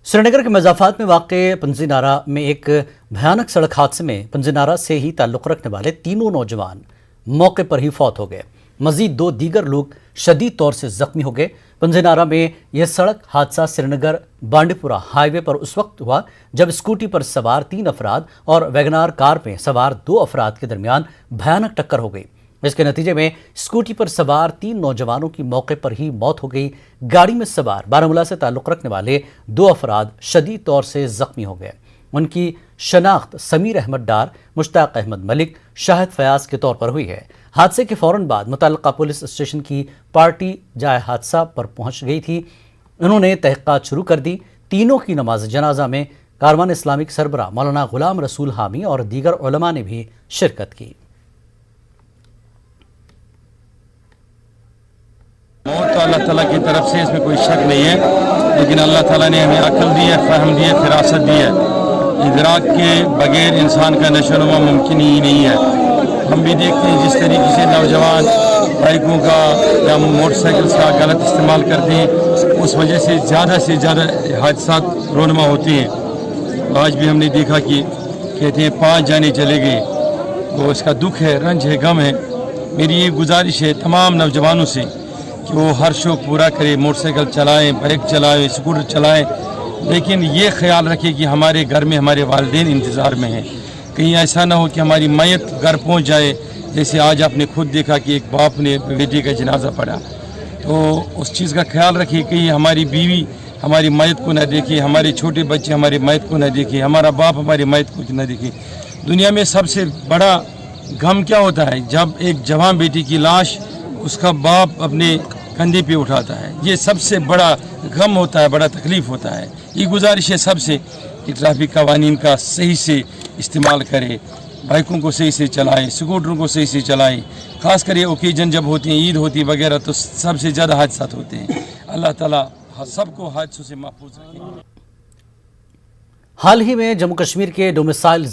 श्रीनगर के मज़ाफ़ात में वाक़े पंजीनारा में एक भयानक सड़क हादसे में पंजीनारा से ही ताल्लुक़ रखने वाले तीनों नौजवान मौके पर ही फौत हो गए। मज़ीद 2 दीगर लोग शदीद तौर से ज़ख्मी हो गए। पंजीनारा में यह सड़क हादसा श्रीनगर बांडीपुरा हाईवे पर उस वक्त हुआ जब स्कूटी पर सवार 3 अफराद और वैगनार कार में सवार 2 अफराद के दरमियान भयानक टक्कर हो गई। इसके नतीजे में स्कूटी पर सवार 3 नौजवानों की मौके पर ही मौत हो गई। गाड़ी में सवार बारामूला से ताल्लुक़ रखने वाले 2 अफराद शदीद तौर से ज़ख्मी हो गए। उनकी शनाख्त समीर अहमद डार, मुश्ताक अहमद मलिक, शाहिद फयाज के तौर पर हुई है। हादसे के फ़ौरन बाद मुतल्लिक़ा पुलिस स्टेशन की पार्टी जाए हादसा पर पहुंच गई थी। उन्होंने तहक़ीक़ात शुरू कर दी। तीनों की नमाज जनाजा में कारवान इस्लामिक सरबराह मौलाना गुलाम रसूल हामी और दीगर उलमा ने भी शिरकत की। मौत तो अल्लाह ताला की तरफ से, इसमें कोई शक नहीं है, लेकिन अल्लाह ताला ने हमें अक्ल दी है, फ़हम दी है, फिरासत दी है। इदराक के बगैर इंसान का नशोनुमा मुमकिन ही नहीं है। हम भी देखते हैं जिस तरीके से नौजवान बाइकों का या मोटरसाइकिल्स का गलत इस्तेमाल करते हैं, उस वजह से ज़्यादा हादसा रोनमा होते हैं। आज भी हमने देखा कि कहते हैं 5 जाने चले गए, तो इसका दुख है, रंज है, गम है। मेरी ये गुजारिश है तमाम नौजवानों से कि वो हर शौक़ पूरा करे, मोटरसाइकिल चलाएं, बाइक चलाएं, स्कूटर चलाएं, लेकिन ये ख्याल रखें कि हमारे घर में हमारे वालिदैन इंतज़ार में हैं। कहीं ऐसा ना हो कि हमारी मैयत घर पहुंच जाए। जैसे आज आपने खुद देखा कि एक बाप ने बेटे का जनाजा पढ़ा, तो उस चीज़ का ख्याल रखिए कि हमारी बीवी हमारी मैयत को न देखे, हमारे छोटे बच्चे हमारी मैयत को न देखे, हमारा बाप हमारी मैयत को न देखे। दुनिया में सबसे बड़ा गम क्या होता है? जब एक जवान बेटी की लाश उसका बाप अपने कंधे पे उठाता है। ये सबसे बड़ा गम होता है, बड़ा तकलीफ़ होता है। ये गुजारिश है सबसे कि ट्रैफिक कवानीन का सही से इस्तेमाल करें, बाइकों को सही से चलाएं, स्कूटरों को सही से चलाएं। ख़ास कर ये ओकेजन जब होती हैं, ईद होती वगैरह, तो सबसे ज़्यादा हादसा होते हैं। अल्लाह ताला सबको हादसों से महफूज रखे। हाल ही में जम्मू कश्मीर के डोमिसाइल